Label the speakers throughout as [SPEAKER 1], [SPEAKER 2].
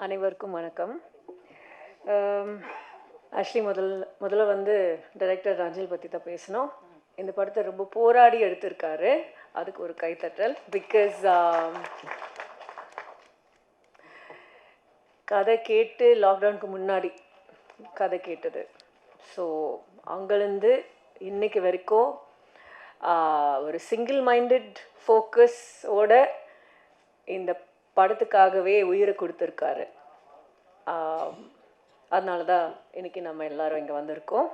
[SPEAKER 1] அனைவருக்கும் வணக்கம். ஆக்சுவலி முதல்ல வந்து டைரக்டர் ரஞ்சில் பற்றி தான் பேசணும். இந்த படத்தை ரொம்ப போராடி எடுத்திருக்காரு, அதுக்கு ஒரு கைத்தட்டல். பிகாஸ் கதை கேட்டு லாக்டவுனுக்கு முன்னாடி கதை கேட்டது. ஸோ அங்கேருந்து இன்னைக்கு வரைக்கும் ஒரு சிங்கிள் மைண்டட் ஃபோக்கஸோட இந்த படத்துக்காகவே உயிரை கொடுத்துருக்காரு. அதனால தான் இன்றைக்கி நம்ம எல்லோரும் இங்கே வந்திருக்கோம்.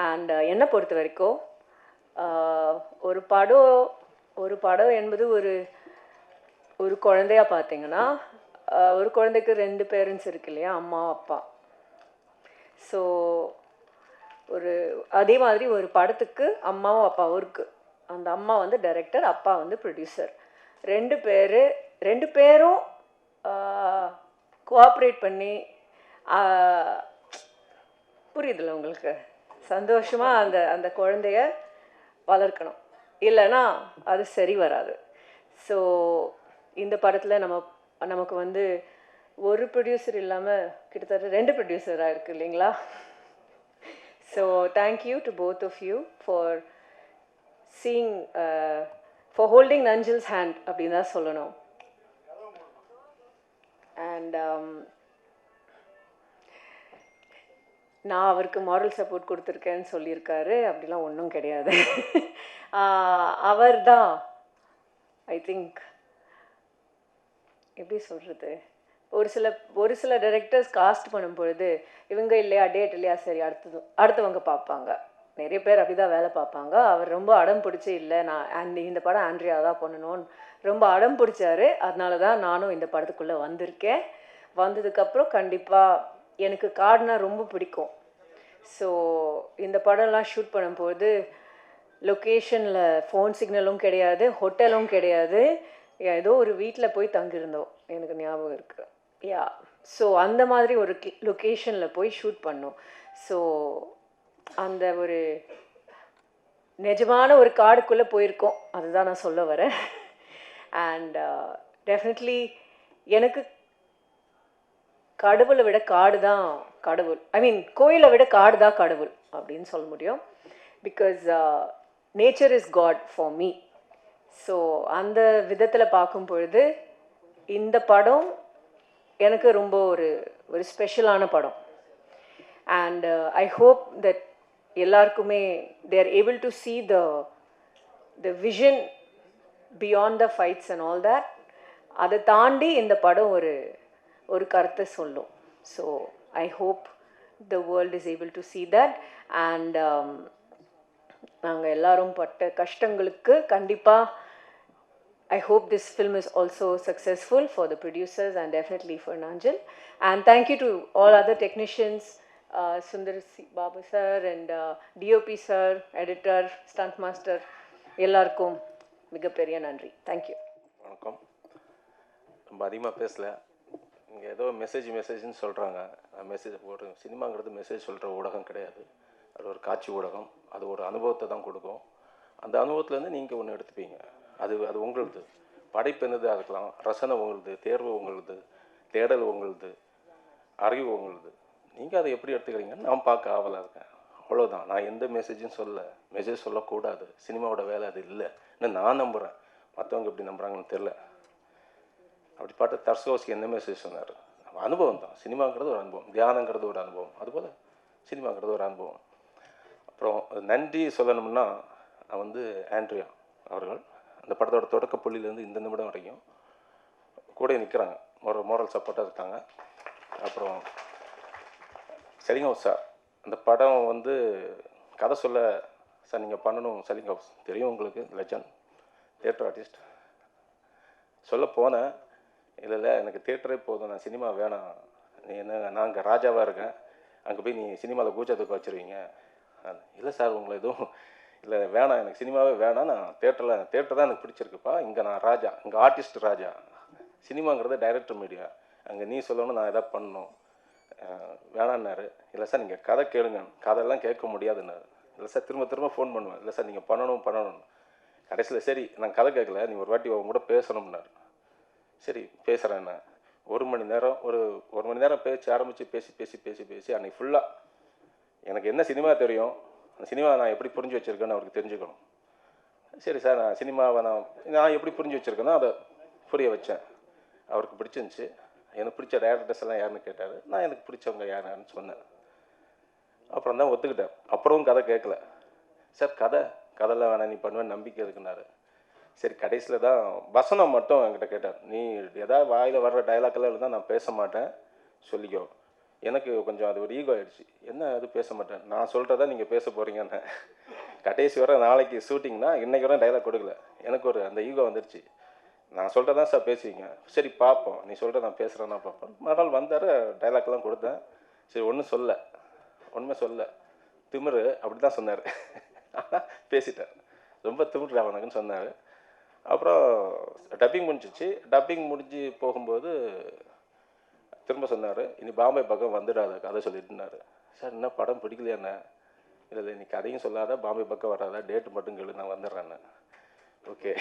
[SPEAKER 1] அண்ட் என்னை பொறுத்த வரைக்கும் ஒரு படம் என்பது ஒரு குழந்தையாக பார்த்தீங்கன்னா, ஒரு குழந்தைக்கு 2 பேரண்ட்ஸ் இருக்கு இல்லையா, அம்மா அப்பா. ஸோ அதே மாதிரி ஒரு படத்துக்கு அம்மாவும் அப்பாவும் இருக்குது. அந்த அம்மா வந்து டைரக்டர், அப்பா வந்து ப்ரொடியூசர். 2 பேரும் கோஆப்ரேட் பண்ணி, புரியுதுல்ல உங்களுக்கு, சந்தோஷமாக அந்த குழந்தைய வளர்க்கணும். இல்லைன்னா அது சரி வராது. ஸோ இந்த படத்தில் நமக்கு வந்து ஒரு ப்ரொடியூசர் இல்லாமல் கிட்டத்தட்ட 2 ப்ரொடியூசராக இருக்குது இல்லைங்களா. So thank you to both of you for seeing, for holding Nanjil's hand அப்படின்னு தான் சொல்லணும். அண்ட் நான் அவருக்கு மாரல் சப்போர்ட் கொடுத்துருக்கேன்னு சொல்லியிருக்காரு. அப்படிலாம் ஒன்றும் கிடையாது. அவர் தான் ஐ திங்க், எப்படி சொல்கிறது, ஒரு சில டைரக்டர்ஸ் காஸ்ட் பண்ணும் பொழுது இவங்க இல்லையா, டேட் இல்லையா, சரி அடுத்தவங்க பார்ப்பாங்க. நிறைய பேர் அப்படி தான் வேலை பார்ப்பாங்க. அவர் ரொம்ப அடம் பிடிச்சி, இல்லை நான் இந்த படம் ஆண்ட்ரியா தான் பண்ணணும்னு ரொம்ப அடம் பிடிச்சாரு. அதனால தான் நானும் இந்த படத்துக்குள்ளே வந்திருக்கேன். வந்ததுக்கப்புறம் கண்டிப்பாக எனக்கு காடுனா ரொம்ப பிடிக்கும். ஸோ இந்த படம்லாம் ஷூட் பண்ணும்போது லொக்கேஷனில் ஃபோன் சிக்னலும் கிடையாது, ஹோட்டலும் கிடையாது, ஏதோ ஒரு வீட்டில் போய் தங்கியிருந்தோம், எனக்கு ஞாபகம் இருக்குது. ஸோ அந்த மாதிரி ஒரு லொக்கேஷனில் போய் ஷூட் பண்ணோம். ஸோ அந்த ஒரு நிஜமான ஒரு காடுக்குள்ளே போயிருக்கோம், அதுதான் நான் சொல்ல வரேன். அண்ட் டெஃபினெட்லி எனக்கு கடவுளை விட காடு தான் கடவுள். ஐ மீன் கோயிலை விட காடு தான் கடவுள் அப்படின்னு சொல்ல முடியும். Because nature is God for me. So அந்த விதத்தில் பார்க்கும் பொழுது இந்த படம் எனக்கு ரொம்ப ஒரு ஸ்பெஷலான படம். அண்ட் ஐ ஹோப் தட் எல்லாருக்குமே they are able to see the vision beyond the fights and all that. அதை தாண்டி இந்த படம் ஒரு கருத்தை சொல்லும். So I hope the world is able to see that. And நாங்கள் எல்லாரும் பட்ட கஷ்டங்களுக்கு கண்டிப்பாக I hope this film is also successful for the producers and definitely for Nanjil. And thank you to all other technicians, Sundar Babu sir and DOP sir, editor, stunt master, எல்லாருக்கும் மிகப்பெரிய நன்றி. Thank you.
[SPEAKER 2] வணக்கம். ரொம்ப அதிகமாக பேசல. இங்கே ஏதோ மெசேஜ்னு சொல்கிறாங்க. மெசேஜ் ஒரு சினிமாங்கிறது மெசேஜ் சொல்கிற ஊடகம் கிடையாது. அது ஒரு காட்சி ஊடகம். அது ஒரு அனுபவத்தை தான் கொடுக்கும். அந்த அனுபவத்துலேருந்து நீங்கள் ஒன்று எடுத்துப்பீங்க. அது உங்களுது. படைப்பு என்னதாக இருக்கலாம், ரசனை உங்களுது, தேர்வு உங்களுது, தேடல் உங்களுது, அறிவு உங்களுது. நீங்கள் அதை எப்படி எடுத்துக்கிறீங்கன்னு நான் பார்க்க ஆவலாக இருக்கேன். அவ்வளோதான். நான் எந்த மெசேஜும் மெசேஜ் சொல்லக்கூடாது. சினிமாவோட வேலை அது இல்லை. நான் நம்புகிறேன். மற்றவங்க எப்படி நம்புகிறாங்கன்னு தெரில. அப்படி பார்த்து தர்சோஸ்கி என்ன மெசேஜ் சொன்னார்? அனுபவம் தான். சினிமாங்கிறது ஒரு அனுபவம், தியானங்கிறது ஒரு அனுபவம், அதுபோல் சினிமாங்கிறது ஒரு அனுபவம். அப்புறம் நன்றி சொல்லணும்னா நான் வந்து ஆண்ட்ரியா அவர்கள் அந்த படத்தோட தொடக்க புள்ளியிலேருந்து இந்த நிமிடம் வரைக்கும் கூட நிற்கிறாங்க, மோரல் சப்போர்ட்டாக இருக்காங்க. அப்புறம் செலிங் ஹவுஸ் சார், அந்த படம் வந்து கதை சொல்ல சார் நீங்கள் பண்ணணும். செலிங் ஹவுஸ் தெரியும் உங்களுக்கு, லெஜண்ட், தியேட்டர் ஆர்டிஸ்ட். சொல்ல போனேன், இல்லை எனக்கு தியேட்டரே போதும், நான் சினிமா வேணாம், நீ என்ன, நான் அங்கே ராஜாவாக இருக்கேன், அங்கே போய் நீ சினிமாவில் கூச்சத்துக்கு வச்சுருவீங்க. இல்லை சார் உங்களை எதுவும் இல்லை, வேணாம், எனக்கு சினிமாவே வேணாம், நான் தேட்டர் தான் எனக்கு பிடிச்சிருக்குப்பா, இங்கே நான் ராஜா, இங்கே ஆர்டிஸ்ட் ராஜா, சினிமாங்கிறது டைரக்டர் மீடியா, அங்கே நீ சொல்லணும், நான் எதாவது பண்ணணும், வேணான்னாரு. இல்லை சார் நீங்கள் கதை கேளுங்க, கதையெல்லாம் கேட்க முடியாதுன்னாரு. இல்லை சார் திரும்ப ஃபோன் பண்ணுவேன், இல்லை சார் நீங்கள் பண்ணணும். கடைசியில் சரி நான் கதை கேட்கல, நீ ஒரு வாட்டி அவங்க கூட பேசணும்னாரு. சரி பேசுகிறேன். 1 மணி நேரம் ஒரு மணி நேரம் பேச்சு ஆரம்பித்து பேசி அன்றைக்கி ஃபுல்லாக எனக்கு என்ன சினிமா தெரியும், அந்த சினிமா நான் எப்படி புரிஞ்சு வச்சுருக்கேன்னு அவருக்கு தெரிஞ்சுக்கணும். சரி சார், நான் சினிமாவை நான் எப்படி புரிஞ்சு வச்சுருக்கேனோ அதை புரிய வச்சேன். அவருக்கு பிடிச்சிருந்துச்சி. எனக்கு பிடிச்ச டேரக்டர்ஸ் எல்லாம் யாருன்னு கேட்டார். நான் எனக்கு பிடிச்சவங்க யாருன்னு சொன்னேன். அப்புறம் தான் ஒத்துக்கிட்டேன். அப்புறமும் கதை கேட்கல. சார் கதைலாம் வேணாம், நீ பண்ணுவேன் நம்பிக்கை இருக்குன்னாரு. சரி, கடைசியில் தான் வசனம் மட்டும் என்கிட்ட கேட்டார். நீ ஏதாவது வாயில் வர்ற டைலாக்கெல்லாம் இருந்தால் நான் பேச மாட்டேன், சொல்லிக்கோ. எனக்கு கொஞ்சம் அது ஒரு ஈகோ ஆகிடுச்சு. என்ன அது பேச மாட்டேன், நான் சொல்கிறதா நீங்கள் பேச போகிறீங்கன்னு. கடைசி வர நாளைக்கு ஷூட்டிங்னா இன்றைக்கி வர டைலாக் கொடுக்கல. எனக்கு ஒரு அந்த ஈகோ வந்துடுச்சு. நான் சொல்கிறதான் சார் பேசுவீங்க, சரி பார்ப்போம், நீ சொல்கிற நான் பேசுகிறேன்னா பார்ப்பேன். மறுநாள் வந்தார், டைலாக்லாம் கொடுத்தேன். சரி, ஒன்றுமே சொல்ல திமிரு அப்படி தான் சொன்னார். ஆனால் பேசிட்டார். ரொம்ப திமிரு அவனுக்குன்னு சொன்னார். அப்புறம் டப்பிங் முடிஞ்சிச்சு. டப்பிங் முடிஞ்சு போகும்போது திரும்ப சொன்னார், இனி பாம்பே பக்கம் வந்துடாத கதை சொல்லிட்டுனாரு. சார், என்ன படம் பிடிக்கலையாண்ணே? இல்லை நீ கதையும் சொல்லாத, பாம்பே பக்கம் வராத, டேட்டு மட்டும் கேளு, நான் வந்துடுறேன்னு. ஓகே,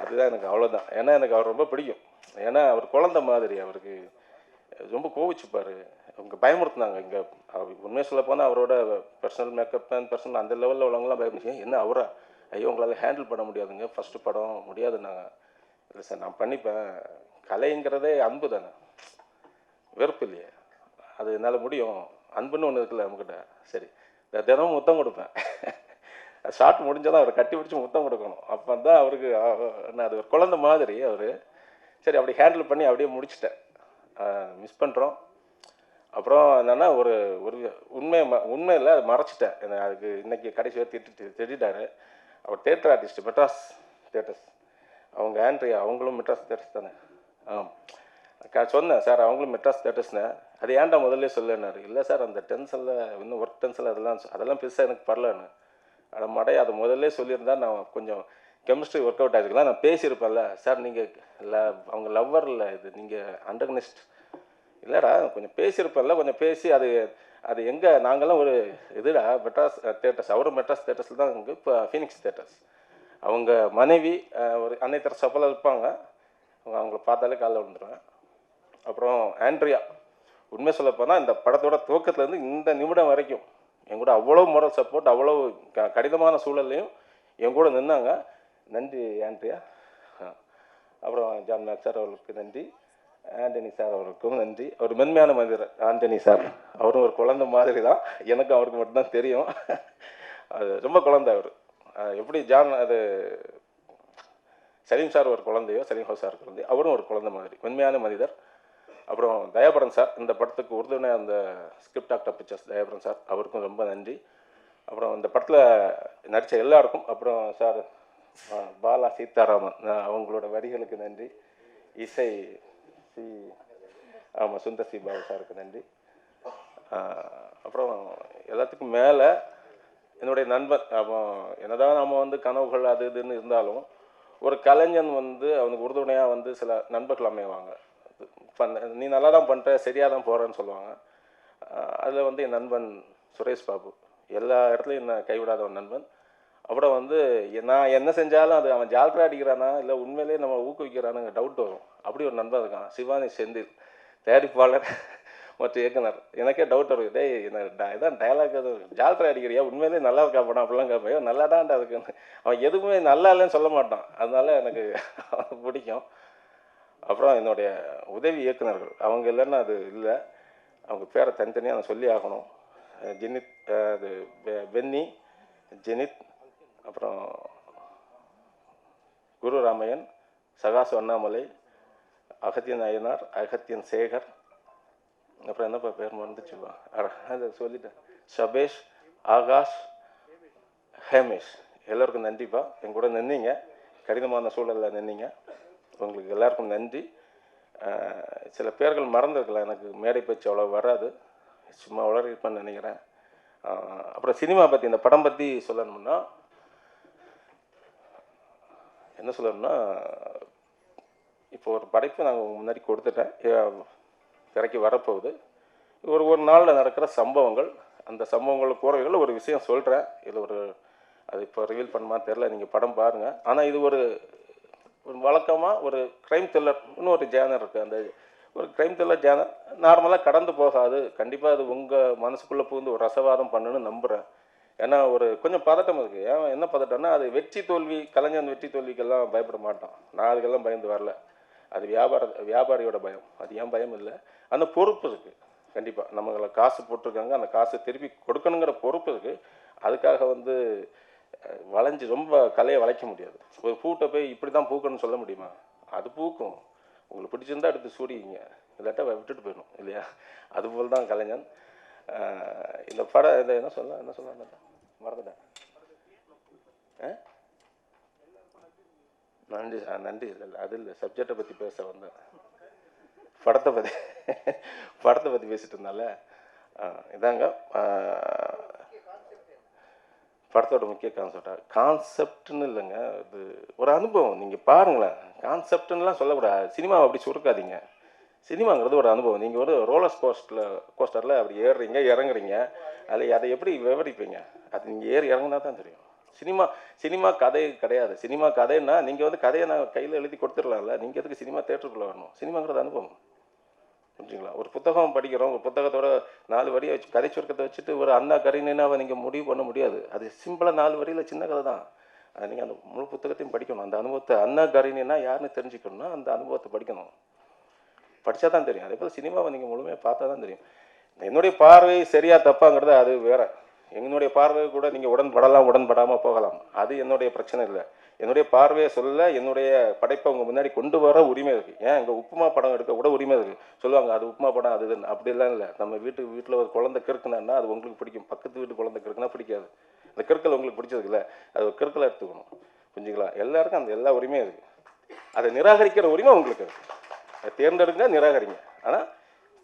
[SPEAKER 2] அதுதான் எனக்கு அவ்வளோதான். ஏன்னா எனக்கு அவர் ரொம்ப பிடிக்கும். ஏன்னா அவர் குழந்த மாதிரி. அவருக்கு ரொம்ப கோவிச்சுப்பார். அவங்க பயமுறுத்தினாங்க. இங்கே உண்மையை சொல்ல போனால் அவரோட பர்சனல் மேக்கப் அண்ட் பர்சனல் அந்த லெவலில் உள்ளவங்களாம் பயமுறுத்தி, என்ன அவரா, ஐயோ உங்களால் ஹேண்டில் பண்ண முடியாதுங்க, ஃபஸ்ட்டு படம் முடியாதுன்னாங்க. இல்லை சார், நான் பண்ணிப்பேன். கலைங்கிறதே அன்பு தானே, வெறுப்பு இல்லையே, அது என்னால் முடியும். அன்புன்னு ஒன்று இருக்குல்ல நம்மக்கிட்ட. சரி, தினமும் முத்தம் கொடுப்பேன். ஷார்ட் முடிஞ்சாலும் அவரை கட்டி பிடிச்சி முத்தம் கொடுக்கணும். அப்போ தான் அவருக்கு நான் அது ஒரு குழந்தை மாதிரி அவர். சரி, அப்படி ஹேண்டில் பண்ணி அப்படியே முடிச்சிட்டேன். மிஸ் பண்ணுறோம். அப்புறம் என்னென்னா ஒரு ஒரு உண்மையில் அதை மறைச்சிட்டேன். அதுக்கு இன்றைக்கி கடைசியாக திட்டார். அவர் தேட்டர் ஆர்டிஸ்ட், மெட்ராஸ் தேட்டர்ஸ். அவங்க ஆண்ட்ரியா, அவங்களும் மெட்ராஸ் தேட்டர்ஸ் தானே. சொன்னேன், சார் அவங்களும் மெட்ராஸ் தேட்டர்ஸ்னேன். அது ஏன்டா முதல்ல சொல்லுன்னாரு. இல்லை சார், அந்த டென்ஷனில் இன்னும் ஒர்க் டென்ஷனில் அதெல்லாம் பெருசாக எனக்கு பரலன்னு. அதை மடைய அதை முதல்ல சொல்லியிருந்தா நான் கொஞ்சம் கெமிஸ்ட்ரி ஒர்க் அவுட் ஆகிருக்கலாம், நான் பேசியிருப்பேன்ல. சார் நீங்கள் அவங்க லவ்வர் இல்லை, இது நீங்கள் அண்டர்கனிஸ்ட் இல்லைடா, கொஞ்சம் பேசியிருப்பேன்ல, கொஞ்சம் பேசி அது எங்கே நாங்கள்லாம் ஒரு இதுடா மெட்ராஸ் தேட்டர்ஸ். அவரும் மெட்ராஸ் தேட்டர்ஸில் தான் இங்கே இப்போ ஃபீனிக்ஸ் தேட்டர்ஸ். அவங்க மனைவி ஒரு அன்னை தெரசாவில் இருப்பாங்க. அவங்கள பார்த்தாலே காலைல விழுந்துருவேன். அப்புறம் ஆண்ட்ரியா, உண்மை சொல்லப்போனால் இந்த படத்தோட துவக்கத்துலேருந்து இந்த நிமிடம் வரைக்கும் என் கூட அவ்வளோ மோரல் சப்போர்ட், அவ்வளோ கடினமான சூழல்லையும் என் கூட நின்னாங்க. நன்றி ஆண்ட்ரியா. அப்புறம் ஜான் மேக் சார் அவர்களுக்கு நன்றி. ஆண்டனி சார் அவருக்கும் நன்றி. அவர் மென்மையான மனிதர் ஆண்டனி சார். அவரும் ஒரு குழந்தை மாதிரி தான், எனக்கும் அவருக்கு மட்டும்தான் தெரியும். அது ரொம்ப குழந்தை அவர். எப்படி ஜான் அது சலீம் சார் ஒரு குழந்தையோ, சலீம் ஹவுஸ் சார் குழந்தையோ, அவரும் ஒரு குழந்தை மாதிரி மென்மையான மனிதர். அப்புறம் தயாபரன் சார், இந்த படத்துக்கு உறுதுணை அந்த script doctor pictures Thayaparan sir, அவருக்கும் ரொம்ப நன்றி. அப்புறம் இந்த படத்தில் நடித்த எல்லாருக்கும், அப்புறம் சார் பாலா சீதாராமன் அவங்களோட வரிகளுக்கு நன்றி. இசை சுந்தர் சி பாபு சாருக்கு நன்றி. அப்புறம் எல்லாத்துக்கும் மேலே என்னுடைய நண்பர், என்னதான் நம்ம கனவுகள் அது இதுன்னு இருந்தாலும் ஒரு கலைஞன் அவனுக்கு உறுதுணையாக சில நண்பர்கள் அமைவாங்க. நீ நல்லா தான் பண்ணுற, சரியாக தான் போகிறேன்னு சொல்லுவாங்க. அதில் என் நண்பன் சுரேஷ் பாபு எல்லா இடத்துலையும் என்ன கைவிடாத ஒரு நண்பன். அப்புறம் நான் என்ன செஞ்சாலும் அது அவன் ஜால்ரா அடிக்கிறானா இல்லை உண்மையிலேயே நம்ம ஊக்குவிக்கிறானுங்க டவுட் வரும். அப்படி ஒரு நண்பன் இருக்கான். சிவானி செந்தில் தயாரிப்பாளர் மற்ற இயக்குனர். எனக்கே டவுட் வரும், டேய் இதான் டயலாக் அது ஜால்ரா அடிக்கிறியா, உண்மையிலே நல்லா இருக்கா படம் அப்படிலாம் கேட்பேன். நல்லா தான்டா இருக்குன்னு. அவன் எதுவுமே நல்லா இல்லைன்னு சொல்ல மாட்டான். அதனால எனக்கு பிடிக்கும். அப்புறம் என்னுடைய உதவி இயக்குனர்கள், அவங்க இல்லைன்னா அது இல்லை. அவங்க பேரை தனித்தனியாக நான் சொல்லி ஆகணும். ஜெனித், அது பென்னி, ஜெனித், அப்புறம் குரு ராமையன், சகாசு அண்ணாமலை, அகத்தியன் அய்யனார், அகத்தியன் சேகர், அப்புறம் என்னப்பா பேர் மறந்துச்சுப்பா, அதை சொல்லிட்டேன், சபேஷ், ஆகாஷ், ஹேமேஷ். எல்லோருக்கும் நன்றிப்பா. என் கூட நின்னீங்க, கடினமான சூழலில் நின்னீங்க. உங்களுக்கு எல்லாருக்கும் நன்றி. சில பேர்கள் மறந்துருக்கலாம், எனக்கு மேடை பேச்சு அவ்வளோ வராது, சும்மா வளர்ப்பேன்னு நினைக்கிறேன். அப்புறம் சினிமா பற்றி, இந்த படம் பற்றி சொல்லணும்னா என்ன சொல்லணும்னா, இப்போ ஒரு படைப்பு நாங்கள் முன்னாடி கொடுத்துட்டேன், திரைக்கு வரப்போகுது. ஒரு நாளில் நடக்கிற சம்பவங்கள், அந்த சம்பவங்கள் கூறவைகள் ஒரு விஷயம் சொல்கிறேன். இது அது இப்போ ரிவீல் பண்ணுமா தெரில, நீங்கள் படம் பாருங்கள். ஆனால் இது ஒரு ஒரு வழக்கமாக ஒரு க்ரைம் த்ரில்லர் இன்னொரு ஜேனர் இருக்குது. அந்த ஒரு க்ரைம் த்ரில்லர் ஜேனர் நார்மலாக கடந்து போகாது. கண்டிப்பாக அது உங்கள் மனசுக்குள்ளே புகுந்து ஒரு ரசவாதம் பண்ணுன்னு நம்புகிறேன். ஏன்னா ஒரு கொஞ்சம் பதட்டம் இருக்குது. ஏன் என்ன பதட்டம்னா, அது வெற்றி தோல்வி, கலைஞன் வெற்றி தோல்விக்கெல்லாம் பயப்பட மாட்டான். நான் அதுக்கெல்லாம் பயந்து வரல. அது வியாபாரியோட பயம். அது என் பயம் இல்லை. அந்த பொறுப்பு இருக்குது. கண்டிப்பாக நம்மளை காசு போட்டிருக்காங்க, அந்த காசை திருப்பி கொடுக்கணுங்கிற பொறுப்பு இருக்குது. அதுக்காக வந்து வளைஞ்சு ரொம்ப கலையை வளைக்க முடியாது. ஒரு பூட்டை போய் இப்படி தான் பூக்கணும்னு சொல்ல முடியுமா? அது பூக்கும். உங்களுக்கு பிடிச்சிருந்தா எடுத்து சூடிங்க, இல்லாட்டா விட்டுட்டு போயிடணும் இல்லையா? அதுபோல் தான் கலைஞன். இந்த படம் இதை என்ன சொல்ல மறந்துட்டேன். நன்றி இல்லை அது இல்லை, சப்ஜெக்டை பற்றி பேச வந்தேன். படத்தை பற்றி பேசிட்டு இருந்தால இதாங்க படத்தோட முக்கிய கான்செப்ட்னு இல்லைங்க, அது ஒரு அனுபவம். நீங்கள் பாருங்களேன், கான்செப்ட்னுலாம் சொல்லக்கூடாது. சினிமாவை அப்படி சுருக்காதீங்க. சினிமாங்கிறது ஒரு அனுபவம். நீங்கள் ஒரு ரோலர் கோஸ்டரில் அப்படி ஏறுறீங்க இறங்குறீங்க, அதில் அதை எப்படி விவரிப்பீங்க? அது நீங்கள் ஏறி இறங்குனா தான் தெரியும். சினிமா கதை கிடையாது. சினிமா கதைன்னா நீங்கள் வந்து கதையை நான் கையில் எழுதி கொடுத்துடலாம்ல. நீங்கள் எதுக்கு சினிமா தேட்டருக்குள்ளே வரணும்? சினிமாங்கிறது அனுபவம், புரிஞ்சுங்களா? ஒரு புத்தகம் படிக்கிறோம், ஒரு புத்தகத்தோட 4 வரியை வச்சு கதை சுருக்கத்தை வச்சுட்டு ஒரு அண்ணா கரீனாவை நீங்கள் முடிவு பண்ண முடியாது. அது சிம்பிளாக 4 வரியில் சின்ன கதை தான். அது நீங்கள் அந்த முழு புத்தகத்தையும் படிக்கணும். அந்த அனுபவத்தை, அண்ணா கரீனா யாருன்னு தெரிஞ்சுக்கணும்னா அந்த அனுபவத்தை படிக்கணும். படித்தா தான் தெரியும். அதே போல் சினிமாவை நீங்கள் முழுமையாக பார்த்தா தான் தெரியும். என்னுடைய பார்வை சரியா தப்பாங்கிறது அது வேற. என்னுடைய பார்வை கூட நீங்கள் உடன்படாமல் போகலாம். அது என்னுடைய பிரச்சனை இல்லை. என்னுடைய பார்வையை சொல்ல, என்னுடைய படைப்பை உங்கள் முன்னாடி கொண்டு வர உரிமை இருக்குது. ஏன் இங்கே உப்புமா படம் எடுக்க கூட உரிமை இருக்குது. சொல்லுவாங்க அது உப்புமா படம் அது அப்படிலாம் இல்லை. நம்ம வீட்டில் ஒரு குழந்தை கிறுக்குனா அது உங்களுக்கு பிடிக்கும். பக்கத்து வீட்டு குழந்தை கிறுக்குனா பிடிக்காது. அந்த கிறுக்கல் உங்களுக்கு பிடிச்சது இல்லை, அது ஒரு கிறுக்கலை எடுத்துக்கணும், புரிஞ்சுங்களா? எல்லாருக்கும் அந்த எல்லா உரிமையும் இருக்குது. அதை நிராகரிக்கிற உரிமை உங்களுக்கு இருக்குது. அதை தேர்ந்தெடுங்க, நிராகரிங்க. ஆனால்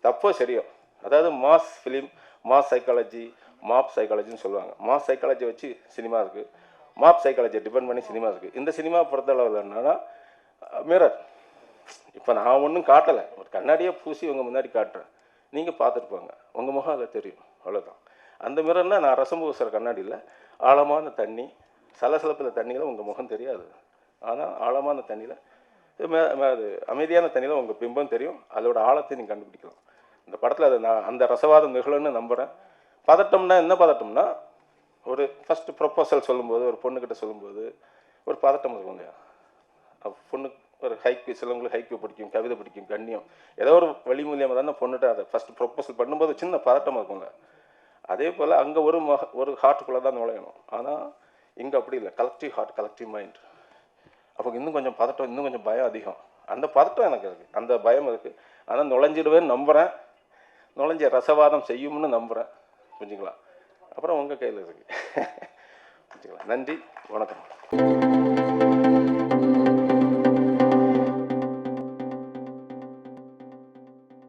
[SPEAKER 2] தப்போ சரியோ, அதாவது mass film, mass psychology, mob சைக்காலஜின்னு சொல்லுவாங்க. மாஸ் சைக்காலஜி வச்சு சினிமா இருக்குது, மாப் சைக்காலஜியை டிபெண்ட் பண்ணி சினிமா இருக்குது. இந்த சினிமா பொறுத்தளவில் என்னன்னா மிரர். இப்போ நான் ஒன்றும் காட்டலை, ஒரு கண்ணாடியே பூசி உங்கள் முன்னாடி காட்டுறேன், நீங்கள் பார்த்துட்டு போங்க, உங்கள் முகம் அதில் தெரியும், அவ்வளோதான். அந்த மிரர்னால் நான் ரசம் பூசுகிற கண்ணாடியில் ஆழமான தண்ணி, சலசலப்பில் தண்ணியில் உங்கள் முகம் தெரியாது. ஆனால் ஆழமான தண்ணியில், அது அமைதியான தண்ணியில் உங்கள் பிம்பம் தெரியும். அதோட ஆழத்தை நீங்கள் கண்டுபிடிக்கலாம். இந்த படத்தில் அதை நான் அந்த ரசவாதம் நிகழும்னு நம்புகிறேன். பதட்டம்னா என்ன பதட்டம்னா, ஒரு ஃபஸ்ட்டு ப்ரொப்போசல் சொல்லும்போது, ஒரு பொண்ணுக்கிட்ட சொல்லும்போது ஒரு பதட்டம் இருக்கும் இல்லையா? பொண்ணுக்கு ஒரு ஹைக்கு, சிலவங்களுக்கு ஹைக்கு பிடிக்கும், கவிதை பிடிக்கும், கண்ணியம், ஏதோ ஒரு வழி மூலியமாக தானே பொண்ணுகிட்ட அதை ஃபஸ்ட்டு ப்ரொப்போசல் பண்ணும்போது சின்ன பதட்டம் இருக்குங்க. அதே போல் அங்கே ஒரு ஹார்ட்டுக்குள்ளே தான் நுழையணும். ஆனால் இங்கே அப்படி இல்லை. Collective heart, collective mind. அப்போ இன்னும் கொஞ்சம் பதட்டம், இன்னும் கொஞ்சம் பயம் அதிகம். அந்த பதட்டம் எனக்கு இருக்குது, அந்த பயம் இருக்குது. ஆனால் நுழைஞ்சிடுவேன்னு நம்புகிறேன், நுழைஞ்ச ரசவாதம் செய்யும்னு நம்புகிறேன், புரிஞ்சுங்களா? அப்புறம் உங்கள் கையில் இருக்குது. புரிஞ்சுங்களா? நன்றி, வணக்கம்.